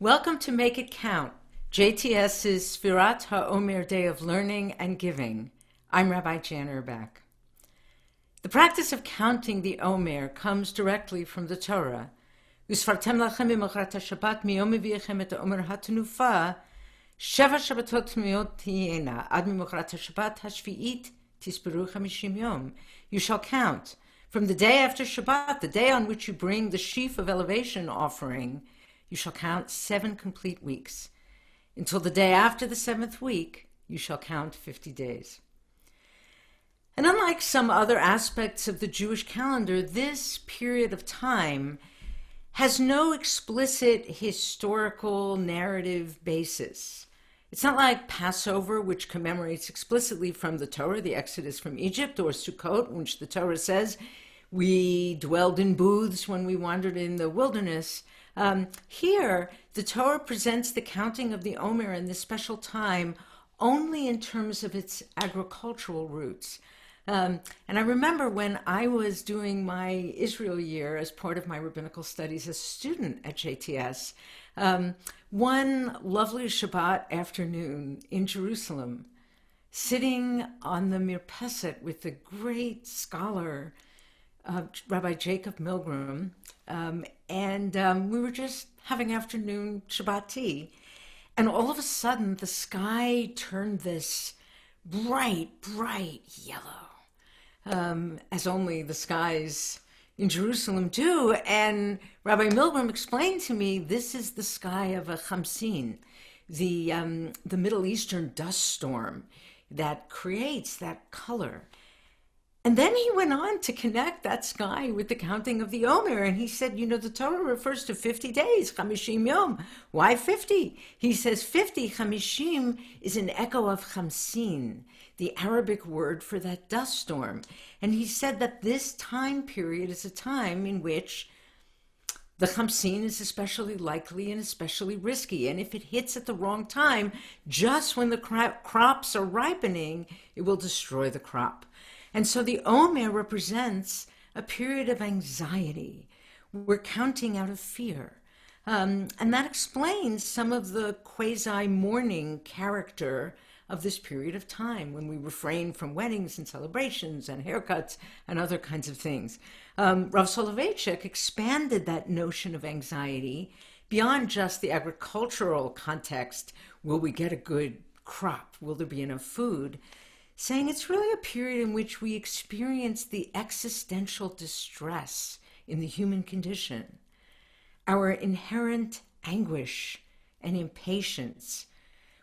Welcome to Make It Count, JTS's Sefirat HaOmer Day of Learning and Giving. I'm Rabbi Uhrbach. The practice of counting the Omer comes directly from the Torah. Usfartem lachem b'mochat haShabbat miyom meviechem et haOmer hatanufa sheva Shabbatot tmiyot tiyena ad mimochat haShabbat hashvi'it tisperu 50 yom. You shall count from the day after Shabbat, the day on which you bring the sheaf of elevation offering. You shall count 7 complete weeks. Until the day after the 7th week, you shall count 50 days. And unlike some other aspects of the Jewish calendar, this period of time has no explicit historical narrative basis. It's not like Passover, which commemorates explicitly from the Torah, the Exodus from Egypt, or Sukkot, which the Torah says, we dwelled in booths when we wandered in the wilderness. Here, the Torah presents the counting of the Omer in this special time only in terms of its agricultural roots. And I remember when I was doing my Israel year as part of my rabbinical studies as a student at JTS, one lovely Shabbat afternoon in Jerusalem, sitting on the Mirpeset with the great scholar, Rabbi Jacob Milgram, and we were just having afternoon Shabbat tea, and all of a sudden the sky turned this bright yellow, as only the skies in Jerusalem do. And Rabbi Milgram explained to me this is the sky of a Chamsin, the Middle Eastern dust storm that creates that color. And then he went on to connect that sky with the counting of the Omer. And he said, the Torah refers to 50 days, 50 yom. Why 50? He says 50, 50, is an echo of Chamsin, the Arabic word for that dust storm. And he said that this time period is a time in which the Chamsin is especially likely and especially risky. And if it hits at the wrong time, just when the crops are ripening, it will destroy the crop. And so the Omer represents a period of anxiety. We're counting out of fear. And that explains some of the quasi-mourning character of this period of time when we refrain from weddings and celebrations and haircuts and other kinds of things. Rav Soloveitchik expanded that notion of anxiety beyond just the agricultural context. Will we get a good crop? Will there be enough food? Saying it's really a period in which we experience the existential distress in the human condition, our inherent anguish and impatience.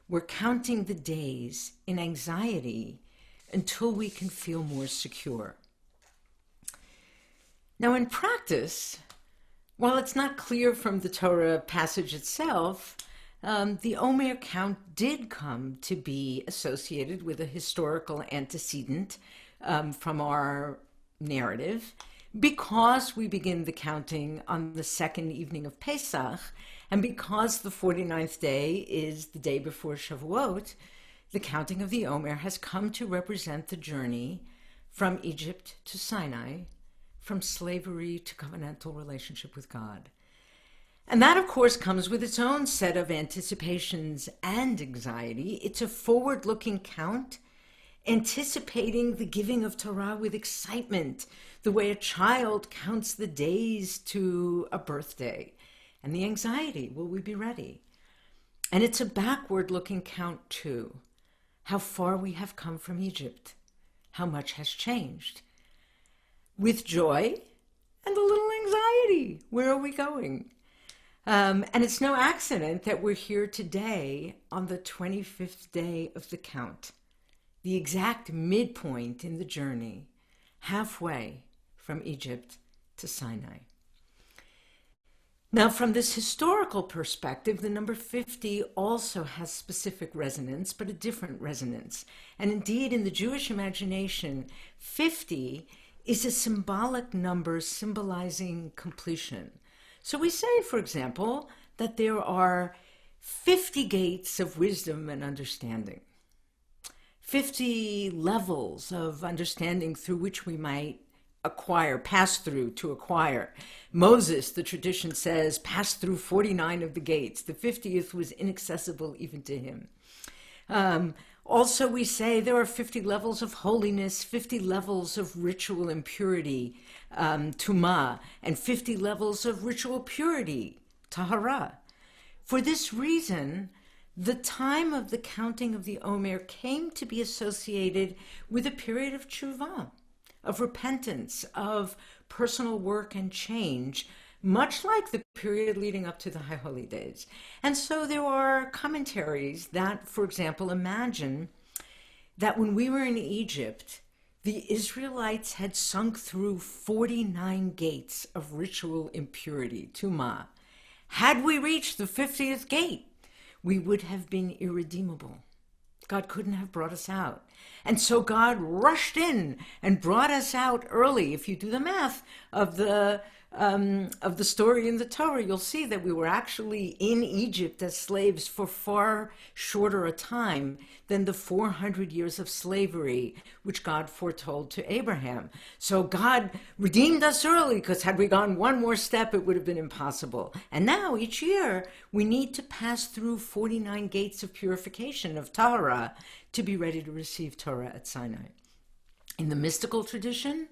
We're counting the days in anxiety until we can feel more secure. Now, in practice, while it's not clear from the Torah passage itself, the Omer count did come to be associated with a historical antecedent from our narrative, because we begin the counting on the second evening of Pesach, and because the 49th day is the day before Shavuot. The counting of the Omer has come to represent the journey from Egypt to Sinai, from slavery to covenantal relationship with God. And that, of course, comes with its own set of anticipations and anxiety. It's a forward-looking count, anticipating the giving of Torah with excitement, the way a child counts the days to a birthday. And the anxiety, will we be ready? And it's a backward-looking count, too. How far we have come from Egypt. How much has changed. With joy and a little anxiety. Where are we going? And it's no accident that we're here today on the 25th day of the count, the exact midpoint in the journey, halfway from Egypt to Sinai. Now, from this historical perspective, the number 50 also has specific resonance, but a different resonance. And indeed, in the Jewish imagination, 50 is a symbolic number symbolizing completion. So we say, for example, that there are 50 gates of wisdom and understanding, 50 levels of understanding through which we might acquire, pass through to acquire. Moses, the tradition says, passed through 49 of the gates. The 50th was inaccessible even to him. Also, we say there are 50 levels of holiness, 50 levels of ritual impurity, tumah, and 50 levels of ritual purity, tahara. For this reason, the time of the counting of the Omer came to be associated with a period of tshuva, of repentance, of personal work and change, much like the period leading up to the High Holy Days. And so there are commentaries that, for example, imagine that when we were in Egypt, the Israelites had sunk through 49 gates of ritual impurity, tumah. Had we reached the 50th gate, we would have been irredeemable. God couldn't have brought us out. And so God rushed in and brought us out early. If you do the math of the story in the Torah, you'll see that we were actually in Egypt as slaves for far shorter a time than the 400 years of slavery which God foretold to Abraham. So God redeemed us early, because had we gone one more step, it would have been impossible. And now each year we need to pass through 49 gates of purification, of Tahara, to be ready to receive Torah at Sinai. In the mystical tradition,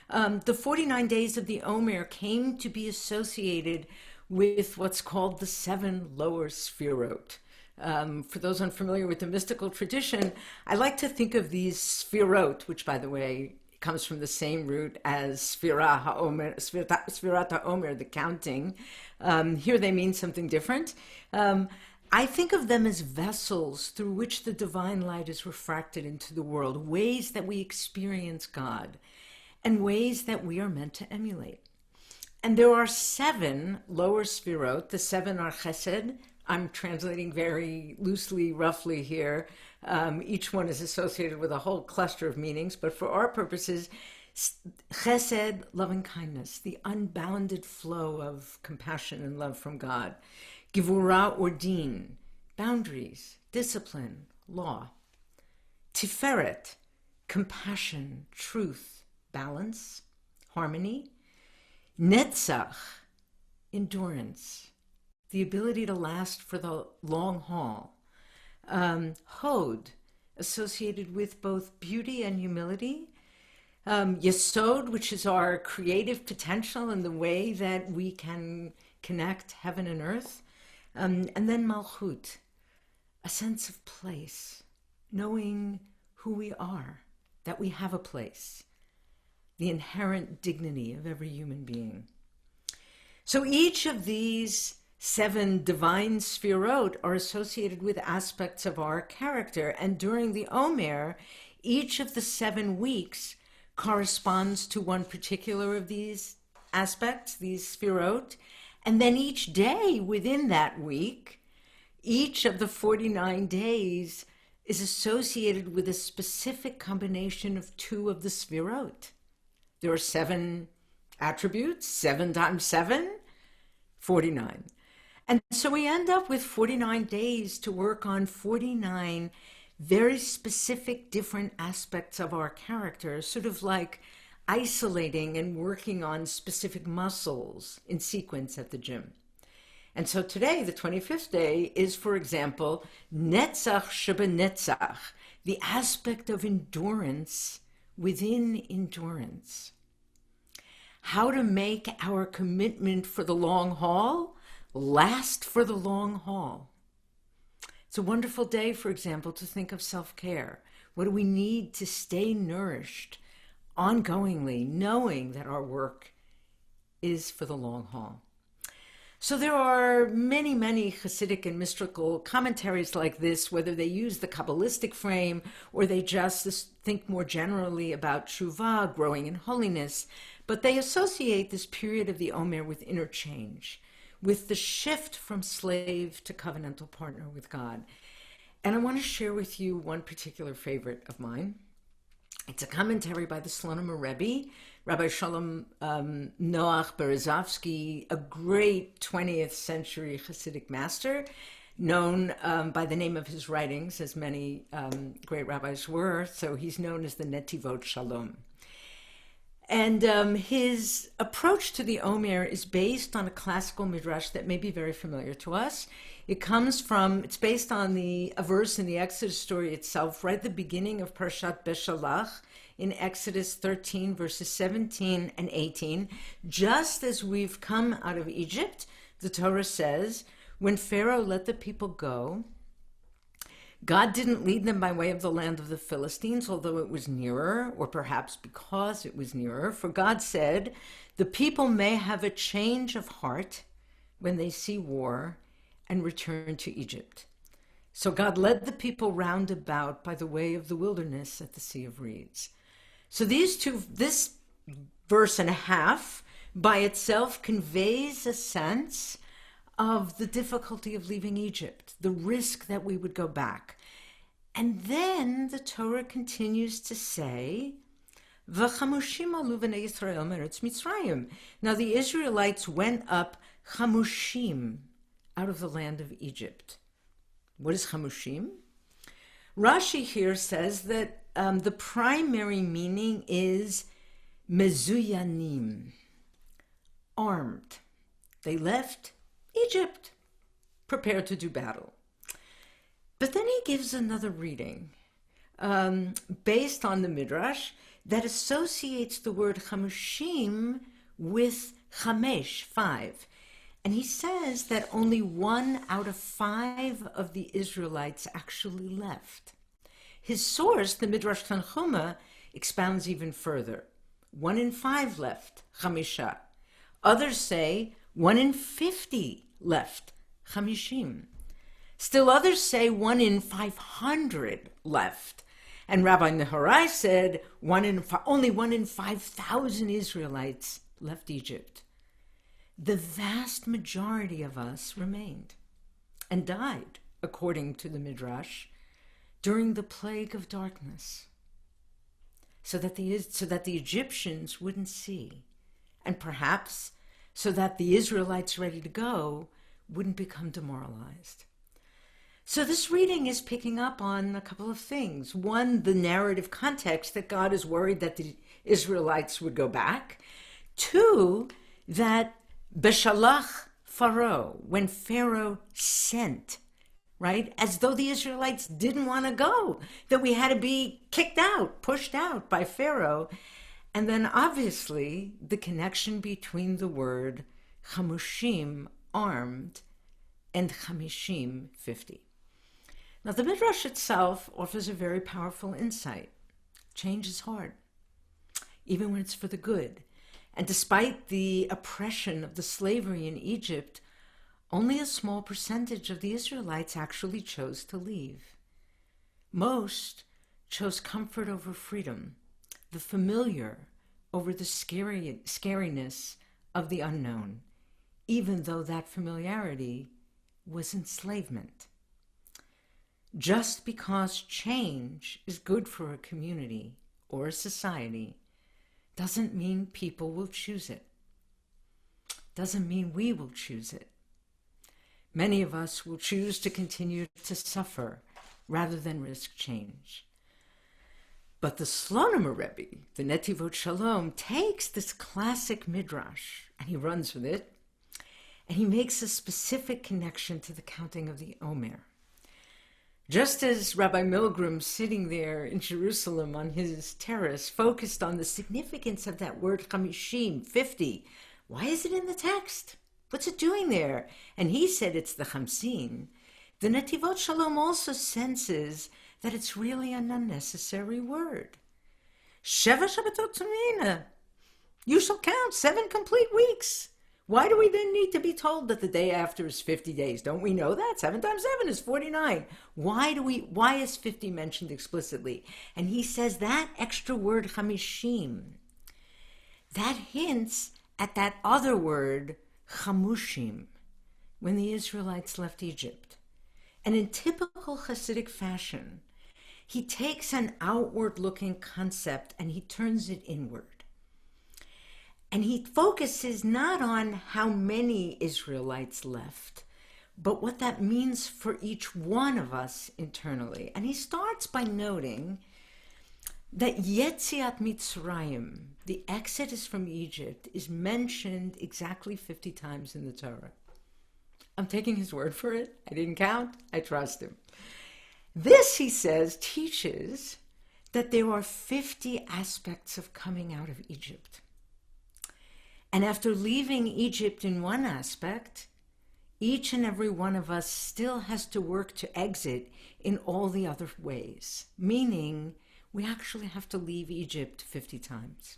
the 49 days of the Omer came to be associated with what's called the 7 lower Sefirot. For those unfamiliar with the mystical tradition, I like to think of these Sefirot, which, by the way, comes from the same root as Sefirat HaOmer, the counting. Here they mean something different. I think of them as vessels through which the divine light is refracted into the world, ways that we experience God, and ways that we are meant to emulate. And there are 7 lower Sefirot. The 7 are Chesed. I'm translating very loosely, roughly here. Each one is associated with a whole cluster of meanings, but for our purposes, Chesed, loving kindness, the unbounded flow of compassion and love from God. Gevurah or Din, boundaries, discipline, law. Tiferet, compassion, truth, balance, harmony. Netzach, endurance, the ability to last for the long haul. Hod, associated with both beauty and humility. Yesod, which is our creative potential and the way that we can connect heaven and earth. And then Malchut, a sense of place, knowing who we are, that we have a place, the inherent dignity of every human being. So each of these 7 divine Sefirot are associated with aspects of our character, and during the Omer, each of the 7 weeks corresponds to one particular of these aspects, these Sefirot, and then each day within that week, each of the 49 days is associated with a specific combination of 2 of the Sefirot. There are 7 attributes, 7 times 7, 49. And so we end up with 49 days to work on 49 very specific different aspects of our character, sort of like isolating and working on specific muscles in sequence at the gym. And so today, the 25th day, is, for example, Netzach Shebenetzach, the aspect of endurance within endurance. How to make our commitment for the long haul last for the long haul. It's a wonderful day, for example, to think of self-care. What do we need to stay nourished ongoingly, knowing that our work is for the long haul? So there are many, many Hasidic and mystical commentaries like this, whether they use the Kabbalistic frame or they just think more generally about tshuva, growing in holiness, but they associate this period of the Omer with interchange, with the shift from slave to covenantal partner with God. And I want to share with you one particular favorite of mine. It's a commentary by the Slonim Rabbi, Rabbi Shalom Noach Berezovsky, a great 20th century Hasidic master, known by the name of his writings, as many great rabbis were. So he's known as the Netivot Shalom. And his approach to the Omer is based on a classical midrash that may be very familiar to us. It's based on a verse in the Exodus story itself, right at the beginning of Parshat Beshalach, in Exodus 13, verses 17 and 18. Just as we've come out of Egypt, the Torah says, when Pharaoh let the people go, God didn't lead them by way of the land of the Philistines, although it was nearer, or perhaps because it was nearer. For God said, the people may have a change of heart when they see war and return to Egypt. So God led the people round about by the way of the wilderness at the Sea of Reeds. So this verse and a half by itself conveys a sense of the difficulty of leaving Egypt, the risk that we would go back. And then the Torah continues to say, V'chamushim alu v'nei Yisrael meretz Mitzrayim. Now the Israelites went up chamushim, out of the land of Egypt. What is chamushim? Rashi here says that the primary meaning is mezuyanim, armed. They left Egypt, prepared to do battle. But then he gives another reading based on the Midrash that associates the word chamushim with chamesh, 5. And he says that only 1 out of 5 of the Israelites actually left. His source, the Midrash Tanchuma, expounds even further. 1 in 5 left, chamisha. Others say 1 in 50 left, chamishim. Still others say 1 in 500 left. And Rabbi Nehorai said only 1 in 5,000 Israelites left Egypt. The vast majority of us remained and died, according to the Midrash, during the plague of darkness, so that the Egyptians wouldn't see, and perhaps so that the Israelites ready to go wouldn't become demoralized. So this reading is picking up on a couple of things. One, the narrative context that God is worried that the Israelites would go back. 2, that Beshalach Pharaoh, when Pharaoh sent, right? As though the Israelites didn't want to go, that we had to be kicked out, pushed out by Pharaoh. And then obviously the connection between the word chamushim, armed, and chamishim, 50. Now the Midrash itself offers a very powerful insight. Change is hard, even when it's for the good. And despite the oppression of the slavery in Egypt, only a small percentage of the Israelites actually chose to leave. Most chose comfort over freedom, the familiar over the scariness of the unknown, even though that familiarity was enslavement. Just because change is good for a community or a society doesn't mean people will choose it. Doesn't mean we will choose it. Many of us will choose to continue to suffer rather than risk change. But the Slonim Rebbe, the Netivot Shalom, takes this classic midrash and he runs with it, and he makes a specific connection to the counting of the Omer. Just as Rabbi Milgram, sitting there in Jerusalem on his terrace, focused on the significance of that word chamishim, 50, why is it in the text? What's it doing there? And he said it's the Chamsin. The Netivot Shalom also senses that it's really an unnecessary word. Sheva Shabbatot Tzomina. You shall count 7 complete weeks. Why do we then need to be told that the day after is 50 days? Don't we know that? 7 times 7 is 49. Why is 50 mentioned explicitly? And he says that extra word, chamishim, that hints at that other word, chamushim, when the Israelites left Egypt. And in typical Hasidic fashion, he takes an outward-looking concept and he turns it inward. And he focuses not on how many Israelites left, but what that means for each one of us internally. And he starts by noting that Yetziat Mitzrayim, the exodus from Egypt, is mentioned exactly 50 times in the Torah. I'm taking his word for it. I didn't count. I trust him. This, he says, teaches that there are 50 aspects of coming out of Egypt. And after leaving Egypt in one aspect, each and every one of us still has to work to exit in all the other ways, meaning we actually have to leave Egypt 50 times.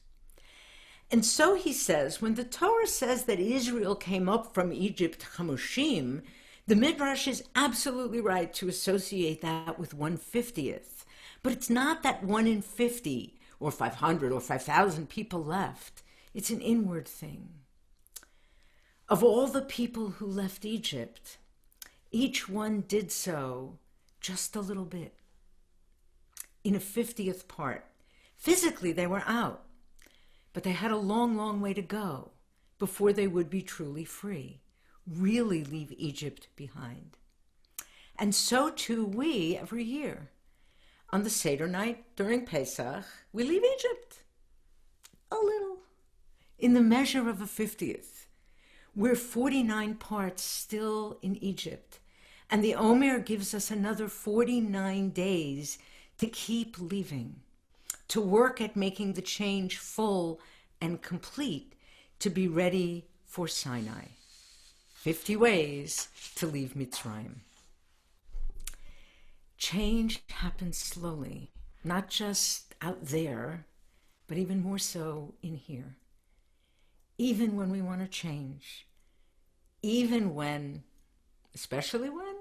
And so he says, when the Torah says that Israel came up from Egypt, Chamushim, the Midrash is absolutely right to associate that with 1/50th. But it's not that 1 in 50 or 500 or 5,000 people left. It's an inward thing. Of all the people who left Egypt, each one did so just a little bit, in a 50th part. Physically, they were out, but they had a long, long way to go before they would be truly free, really leave Egypt behind. And so too we, every year, on the Seder night during Pesach, we leave Egypt a little, in the measure of a 50th. We're 49 parts still in Egypt, and the Omer gives us another 49 days to keep leaving, to work at making the change full and complete, to be ready for Sinai. 50 ways to leave Mitzrayim. Change happens slowly, not just out there, but even more so in here. Even when we want to change, even when, especially when,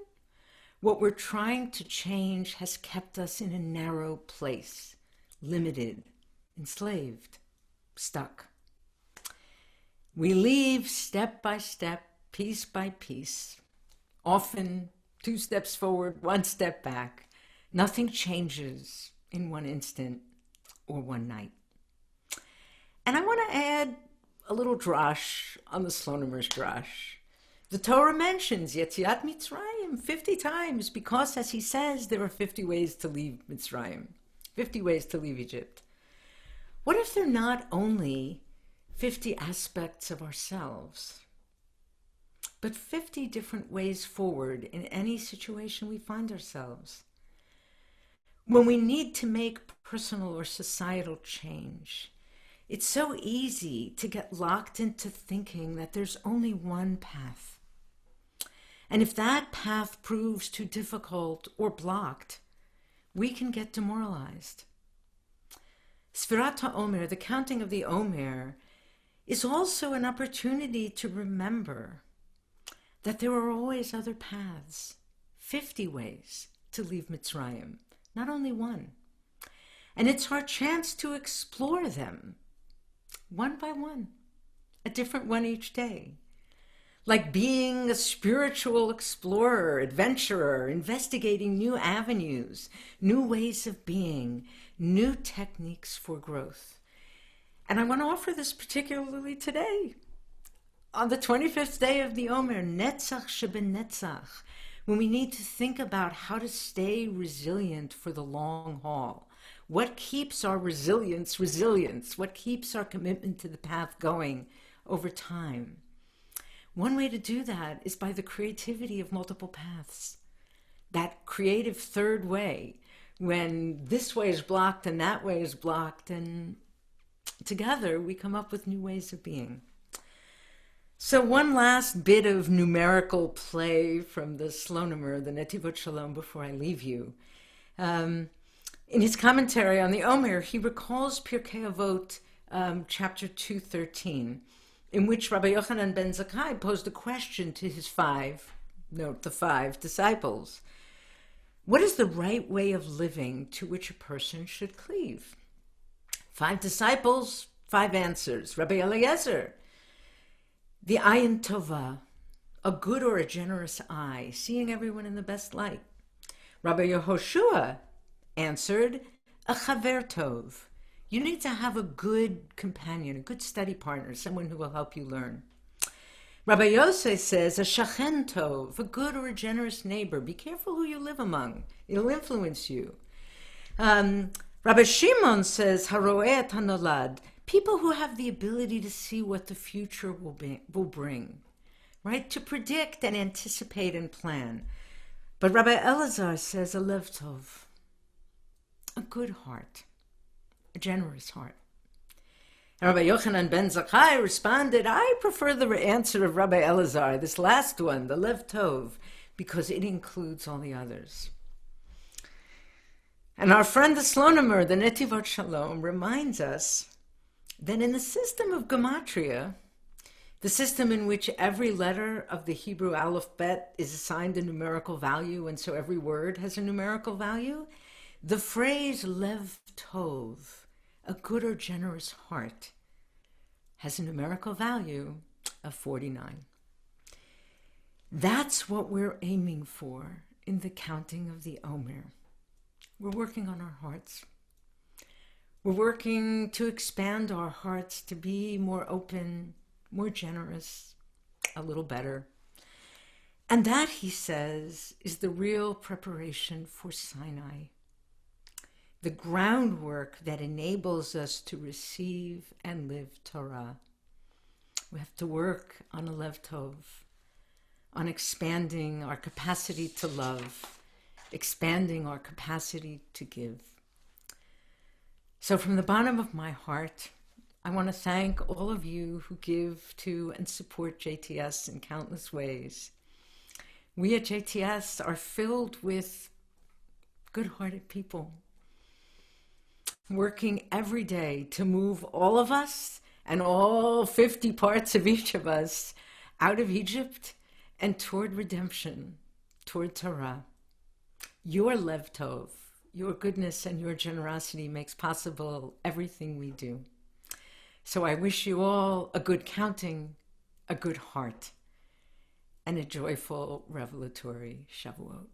what we're trying to change has kept us in a narrow place, limited, enslaved, stuck. We leave step by step, piece by piece, often 2 steps forward, 1 step back. Nothing changes in one instant or one night. And I want to add a little drash on the Slonemer's drash. The Torah mentions Yetziat Mitzrayim 50 times because, as he says, there are 50 ways to leave Mitzrayim, 50 ways to leave Egypt. What if they're not only 50 aspects of ourselves, but 50 different ways forward in any situation we find ourselves? When we need to make personal or societal change, it's so easy to get locked into thinking that there's only one path. And if that path proves too difficult or blocked, we can get demoralized. Sefirat HaOmer, the counting of the Omer, is also an opportunity to remember that there are always other paths, 50 ways to leave Mitzrayim, not only one. And it's our chance to explore them, one by one, a different one each day. Like being a spiritual explorer, adventurer, investigating new avenues, new ways of being, new techniques for growth. And I want to offer this particularly today, on the 25th day of the Omer, Netzach Shebenetzach, when we need to think about how to stay resilient for the long haul. What keeps our resilience? What keeps our commitment to the path going over time? One way to do that is by the creativity of multiple paths. That creative third way, when this way is blocked and that way is blocked, and together we come up with new ways of being. So one last bit of numerical play from the Slonemer, the Netivot Shalom, before I leave you. In his commentary on the Omer, he recalls Pirkei Avot, chapter 2:13, in which Rabbi Yochanan ben Zakkai posed a question to his 5 disciples. What is the right way of living to which a person should cleave? 5 disciples, 5 answers. Rabbi Eliezer, the ayin tova, a good or a generous eye, seeing everyone in the best light. Rabbi Yehoshua answered, a chaver tov. You need to have a good companion, a good study partner, someone who will help you learn. Rabbi Yosef says, a shachen tov, a good or a generous neighbor. Be careful who you live among. It'll influence you. Rabbi Shimon says, Haroeh et hanolad, people who have the ability to see what the future will bring, right? To predict and anticipate and plan. But Rabbi Elazar says, a lev tov, a good heart, a generous heart. And Rabbi Yochanan ben Zakkai responded, I prefer the answer of Rabbi Elazar, this last one, the lev tov, because it includes all the others. And our friend the Slonimer, the Netivot Shalom, reminds us that in the system of Gematria, the system in which every letter of the Hebrew alphabet is assigned a numerical value, and so every word has a numerical value, the phrase lev tov, a good or generous heart, has a numerical value of 49. That's what we're aiming for in the counting of the Omer. We're working on our hearts. We're working to expand our hearts to be more open, more generous, a little better. And that, he says, is the real preparation for Sinai, the groundwork that enables us to receive and live Torah. We have to work on a lev tov, on expanding our capacity to love, expanding our capacity to give. So from the bottom of my heart, I want to thank all of you who give to and support JTS in countless ways. We at JTS are filled with good-hearted people, working every day to move all of us and all 50 parts of each of us out of Egypt and toward redemption, toward Torah. Your lev tov, your goodness and your generosity makes possible everything we do. So I wish you all a good counting, a good heart, and a joyful revelatory Shavuot.